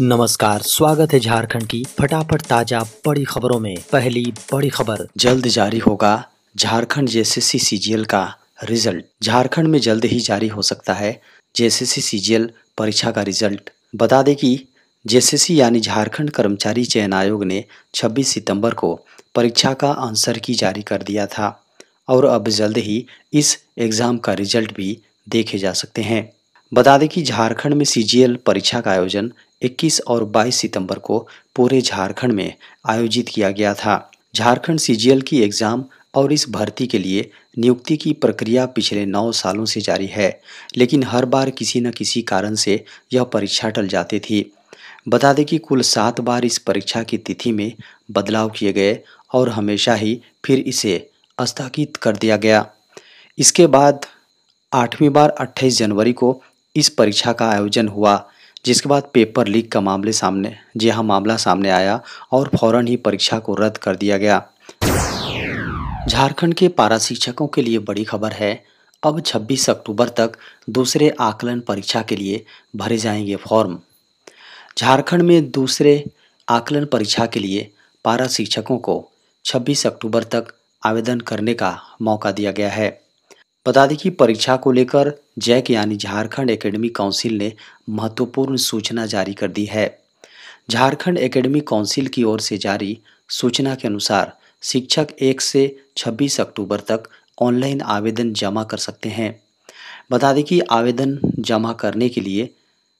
नमस्कार, स्वागत है झारखंड की फटाफट ताजा बड़ी खबरों में। पहली बड़ी खबर, जल्द जारी होगा झारखंड जेएसएससी सीजीएल का रिजल्ट। झारखंड में जल्द ही जारी हो सकता है जेएसएससी सीजीएल परीक्षा का रिजल्ट। बता दें कि जेएसएससी यानी झारखंड कर्मचारी चयन आयोग ने 26 सितंबर को परीक्षा का आंसर की जारी कर दिया था और अब जल्द ही इस एग्ज़ाम का रिजल्ट भी देखे जा सकते हैं। बता दें कि झारखंड में सीजीएल परीक्षा का आयोजन 21 और 22 सितंबर को पूरे झारखंड में आयोजित किया गया था। झारखंड सीजीएल की एग्ज़ाम और इस भर्ती के लिए नियुक्ति की प्रक्रिया पिछले 9 सालों से जारी है, लेकिन हर बार किसी न किसी कारण से यह परीक्षा टल जाती थी। बता दें कि कुल 7 बार इस परीक्षा की तिथि में बदलाव किए गए और हमेशा ही फिर इसे स्थगित कर दिया गया। इसके बाद 8वीं बार 28 जनवरी को इस परीक्षा का आयोजन हुआ, जिसके बाद पेपर लीक का मामला सामने आया और फौरन ही परीक्षा को रद्द कर दिया गया। झारखंड के पारा शिक्षकों के लिए बड़ी खबर है। अब 26 अक्टूबर तक दूसरे आकलन परीक्षा के लिए भरे जाएंगे फॉर्म। झारखंड में दूसरे आकलन परीक्षा के लिए पारा शिक्षकों को 26 अक्टूबर तक आवेदन करने का मौका दिया गया है। बता दें कि परीक्षा को लेकर जैक यानी झारखंड एकेडमिक काउंसिल ने महत्वपूर्ण सूचना जारी कर दी है। झारखंड एकेडमिक काउंसिल की ओर से जारी सूचना के अनुसार शिक्षक 1 से 26 अक्टूबर तक ऑनलाइन आवेदन जमा कर सकते हैं। बता दें कि आवेदन जमा करने के लिए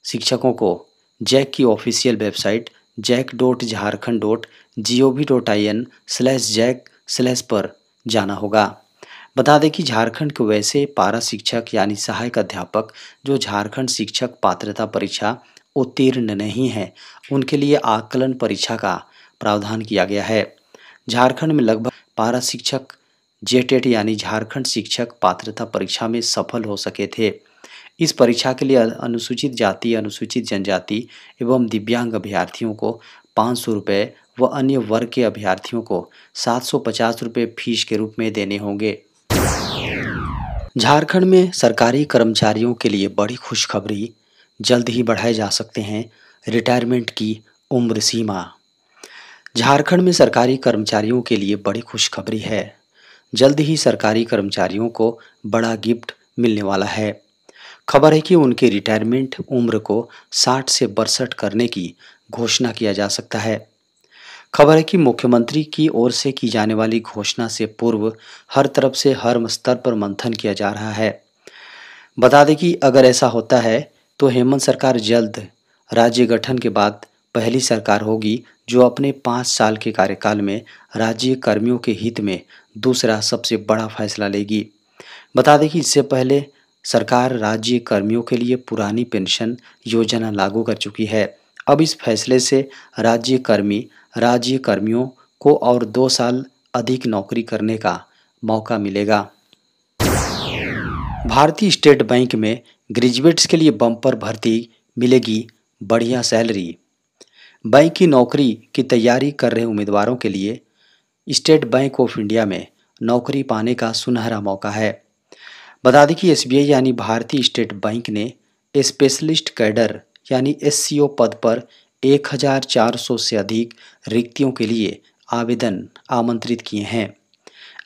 शिक्षकों को जैक की ऑफिशियल वेबसाइट jack.jharkhand.gov.in/jack/ पर जाना होगा। बता दें कि झारखंड के वैसे पारा शिक्षक यानी सहायक अध्यापक जो झारखंड शिक्षक पात्रता परीक्षा उत्तीर्ण नहीं है, उनके लिए आकलन परीक्षा का प्रावधान किया गया है। झारखंड में लगभग पारा शिक्षक जेटेट यानी झारखंड शिक्षक पात्रता परीक्षा में सफल हो सके थे। इस परीक्षा के लिए अनुसूचित जाति, अनुसूचित जनजाति एवं दिव्यांग अभ्यर्थियों को 500 रुपये व अन्य वर्ग के अभ्यर्थियों को 750 रुपये फीस के रूप में देने होंगे। झारखंड में सरकारी कर्मचारियों के लिए बड़ी खुशखबरी, जल्द ही बढ़ाए जा सकते हैं रिटायरमेंट की उम्र सीमा। झारखंड में सरकारी कर्मचारियों के लिए बड़ी खुशखबरी है। जल्द ही सरकारी कर्मचारियों को बड़ा गिफ्ट मिलने वाला है। खबर है कि उनके रिटायरमेंट उम्र को 60 से 62 करने की घोषणा किया जा सकता है। खबर है कि मुख्यमंत्री की ओर से की जाने वाली घोषणा से पूर्व हर तरफ से हर स्तर पर मंथन किया जा रहा है। बता दें कि अगर ऐसा होता है तो हेमंत सरकार जल्द राज्य गठन के बाद पहली सरकार होगी जो अपने 5 साल के कार्यकाल में राज्य कर्मियों के हित में दूसरा सबसे बड़ा फैसला लेगी। बता दें कि इससे पहले सरकार राज्य कर्मियों के लिए पुरानी पेंशन योजना लागू कर चुकी है। अब इस फैसले से राज्य कर्मियों को और 2 साल अधिक नौकरी करने का मौका मिलेगा। भारतीय स्टेट बैंक में ग्रेजुएट्स के लिए बम्पर भर्ती, मिलेगी बढ़िया सैलरी। बैंक की नौकरी की तैयारी कर रहे उम्मीदवारों के लिए स्टेट बैंक ऑफ इंडिया में नौकरी पाने का सुनहरा मौका है। बता दें कि एसबीआई यानी भारतीय स्टेट बैंक ने स्पेशलिस्ट कैडर यानी एससीओ पद पर 1400 से अधिक रिक्तियों के लिए आवेदन आमंत्रित किए हैं।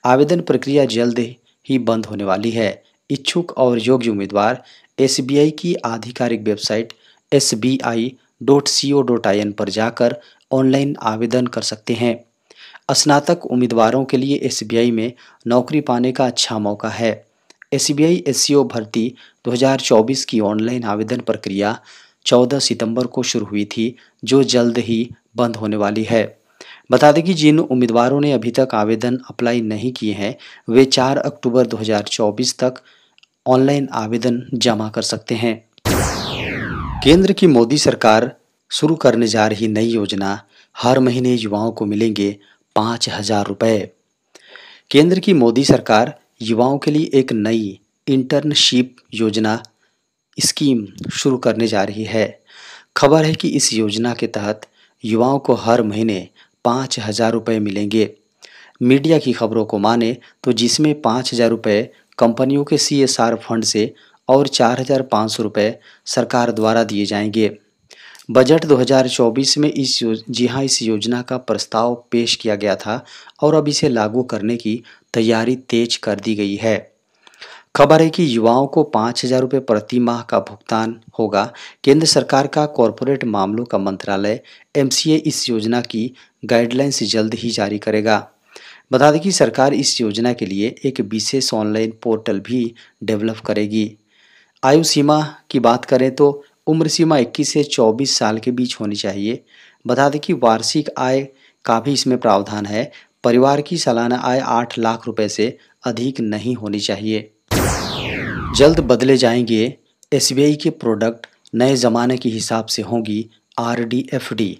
आवेदन प्रक्रिया जल्द ही बंद होने वाली है। इच्छुक और योग्य उम्मीदवार एसबीआई की आधिकारिक वेबसाइट sbi.co.in पर जाकर ऑनलाइन आवेदन कर सकते हैं। स्नातक उम्मीदवारों के लिए एसबीआई में नौकरी पाने का अच्छा मौका है। एसबीआई एससीओ भर्ती 2024 की ऑनलाइन आवेदन प्रक्रिया 14 सितंबर को शुरू हुई थी, जो जल्द ही बंद होने वाली है। बता दें कि जिन उम्मीदवारों ने अभी तक आवेदन अप्लाई नहीं किए हैं, वे 4 अक्टूबर 2024 तक ऑनलाइन आवेदन जमा कर सकते हैं। केंद्र की मोदी सरकार शुरू करने जा रही नई योजना, हर महीने युवाओं को मिलेंगे 5,000 रुपये। केंद्र की मोदी सरकार युवाओं के लिए एक नई इंटर्नशिप योजना स्कीम शुरू करने जा रही है। खबर है कि इस योजना के तहत युवाओं को हर महीने 5,000 रुपये मिलेंगे। मीडिया की खबरों को माने तो जिसमें 5,000 रुपये कंपनियों के सीएसआर फंड से और 4,500 रुपये सरकार द्वारा दिए जाएंगे। बजट 2024 में इस योजना का प्रस्ताव पेश किया गया था और अब इसे लागू करने की तैयारी तेज कर दी गई है। खबर है कि युवाओं को 5,000 रुपये प्रति माह का भुगतान होगा। केंद्र सरकार का कॉरपोरेट मामलों का मंत्रालय एमसीए इस योजना की गाइडलाइंस जल्द ही जारी करेगा। बता दें कि सरकार इस योजना के लिए एक विशेष ऑनलाइन पोर्टल भी डेवलप करेगी। आयु सीमा की बात करें तो उम्र सीमा 21 से 24 साल के बीच होनी चाहिए। बता दें कि वार्षिक आय का भी इसमें प्रावधान है। परिवार की सालाना आय 8 लाख रुपए से अधिक नहीं होनी चाहिए। जल्द बदले जाएंगे एसबीआई के प्रोडक्ट, नए ज़माने के हिसाब से होंगी आरडीएफडी।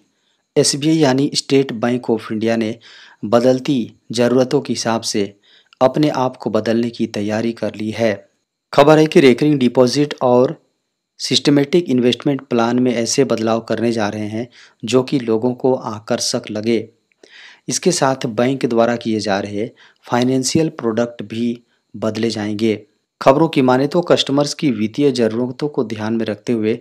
एसबीआई यानी स्टेट बैंक ऑफ इंडिया ने बदलती ज़रूरतों के हिसाब से अपने आप को बदलने की तैयारी कर ली है। खबर है कि रेकरिंग डिपॉजिट और सिस्टमेटिक इन्वेस्टमेंट प्लान में ऐसे बदलाव करने जा रहे हैं जो कि लोगों को आकर्षक लगे। इसके साथ बैंक द्वारा किए जा रहे फाइनेंशियल प्रोडक्ट भी बदले जाएंगे। खबरों की माने तो कस्टमर्स की वित्तीय ज़रूरतों को ध्यान में रखते हुए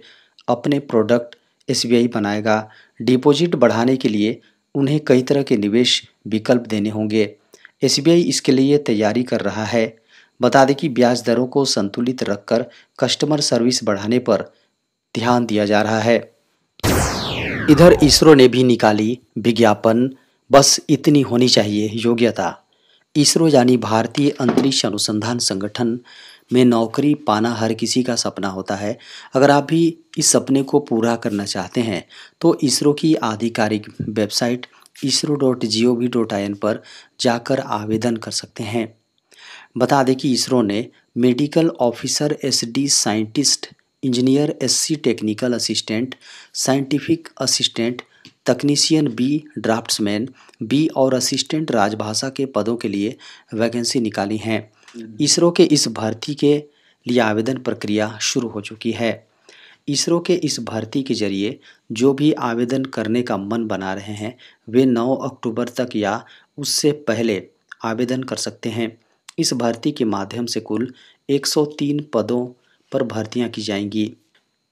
अपने प्रोडक्ट एसबीआई बनाएगा। डिपॉजिट बढ़ाने के लिए उन्हें कई तरह के निवेश विकल्प देने होंगे। एसबीआई इसके लिए तैयारी कर रहा है। बता दें कि ब्याज दरों को संतुलित रखकर कस्टमर सर्विस बढ़ाने पर ध्यान दिया जा रहा है। इधर इसरो ने भी निकाली विज्ञापन, बस इतनी होनी चाहिए योग्यता। इसरो यानी भारतीय अंतरिक्ष अनुसंधान संगठन में नौकरी पाना हर किसी का सपना होता है। अगर आप भी इस सपने को पूरा करना चाहते हैं तो इसरो की आधिकारिक वेबसाइट isro.gov.in पर जाकर आवेदन कर सकते हैं। बता दें कि इसरो ने medical officer SD, scientist engineer SC, technical assistant, scientific assistant, technician B, draftsman B और असिस्टेंट राजभाषा के पदों के लिए वैकेंसी निकाली हैं। इसरो के इस भर्ती के लिए आवेदन प्रक्रिया शुरू हो चुकी है। इसरो के इस भर्ती के जरिए जो भी आवेदन करने का मन बना रहे हैं वे 9 अक्टूबर तक या उससे पहले आवेदन कर सकते हैं। इस भर्ती के माध्यम से कुल 103 पदों पर भर्तियां की जाएंगी।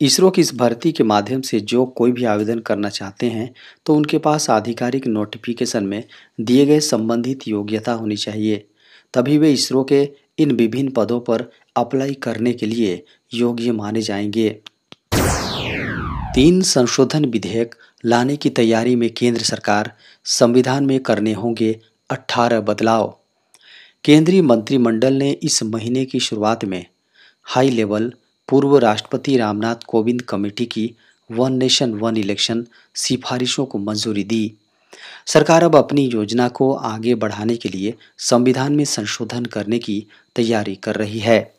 इसरो की इस भर्ती के माध्यम से जो कोई भी आवेदन करना चाहते हैं तो उनके पास आधिकारिक नोटिफिकेशन में दिए गए संबंधित योग्यता होनी चाहिए, तभी वे इसरो के इन विभिन्न पदों पर अप्लाई करने के लिए योग्य माने जाएंगे। 3 संशोधन विधेयक लाने की तैयारी में केंद्र सरकार, संविधान में करने होंगे 18 बदलाव। केंद्रीय मंत्रिमंडल ने इस महीने की शुरुआत में हाई लेवल पूर्व राष्ट्रपति रामनाथ कोविंद कमेटी की वन नेशन वन इलेक्शन सिफारिशों को मंजूरी दी। सरकार अब अपनी योजना को आगे बढ़ाने के लिए संविधान में संशोधन करने की तैयारी कर रही है।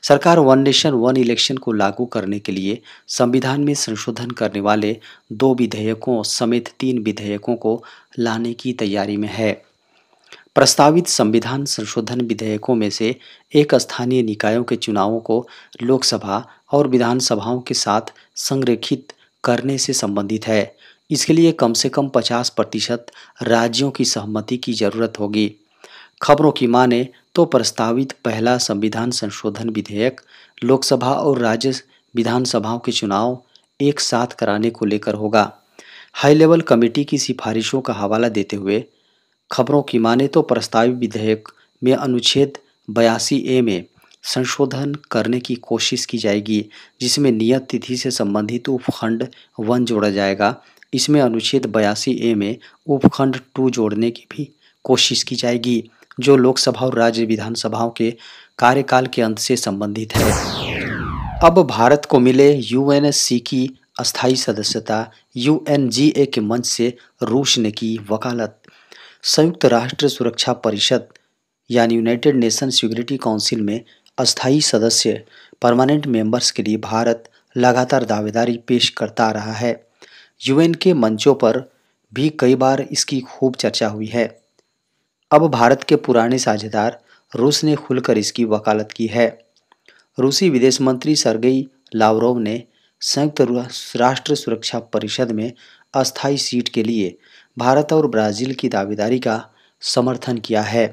सरकार वन नेशन वन इलेक्शन को लागू करने के लिए संविधान में संशोधन करने वाले 2 विधेयकों समेत 3 विधेयकों को लाने की तैयारी में है। प्रस्तावित संविधान संशोधन विधेयकों में से एक स्थानीय निकायों के चुनावों को लोकसभा और विधानसभाओं के साथ संरेखित करने से संबंधित है। इसके लिए कम से कम 50% राज्यों की सहमति की जरूरत होगी। खबरों की माने तो प्रस्तावित पहला संविधान संशोधन विधेयक लोकसभा और राज्य विधानसभाओं के चुनाव एक साथ कराने को लेकर होगा। हाई लेवल कमेटी की सिफारिशों का हवाला देते हुए खबरों की माने तो प्रस्तावित विधेयक में अनुच्छेद 82A में संशोधन करने की कोशिश की जाएगी, जिसमें नियत तिथि से संबंधित उपखंड 1 जोड़ा जाएगा। इसमें अनुच्छेद 82A में उपखंड 2 जोड़ने की भी कोशिश की जाएगी, जो लोकसभा और राज्य विधानसभाओं के कार्यकाल के अंत से संबंधित है। अब भारत को मिले यूएनएससी की अस्थायी सदस्यता। यूएनजीए के मंच से रूस ने की वकालत। संयुक्त राष्ट्र सुरक्षा परिषद यानी यूनाइटेड नेशन सिक्योरिटी काउंसिल में अस्थायी सदस्य परमानेंट मेंबर्स के लिए भारत लगातार दावेदारी पेश करता आ रहा है। यूएन के मंचों पर भी कई बार इसकी खूब चर्चा हुई है। अब भारत के पुराने साझेदार रूस ने खुलकर इसकी वकालत की है। रूसी विदेश मंत्री सर्गेई लावरोव ने संयुक्त राष्ट्र सुरक्षा परिषद में अस्थायी सीट के लिए भारत और ब्राज़ील की दावेदारी का समर्थन किया है।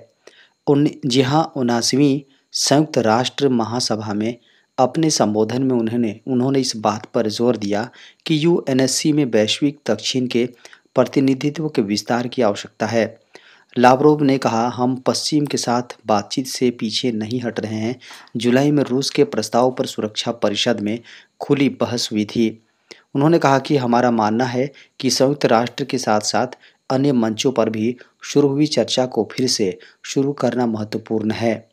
79वीं संयुक्त राष्ट्र महासभा में अपने संबोधन में उन्होंने इस बात पर जोर दिया कि यूएनएससी में वैश्विक दक्षिण के प्रतिनिधित्व के विस्तार की आवश्यकता है। लाव्रोव ने कहा, हम पश्चिम के साथ बातचीत से पीछे नहीं हट रहे हैं। जुलाई में रूस के प्रस्ताव पर सुरक्षा परिषद में खुली बहस हुई थी। उन्होंने कहा कि हमारा मानना है कि संयुक्त राष्ट्र के साथ साथ अन्य मंचों पर भी शुरू हुई चर्चा को फिर से शुरू करना महत्वपूर्ण है।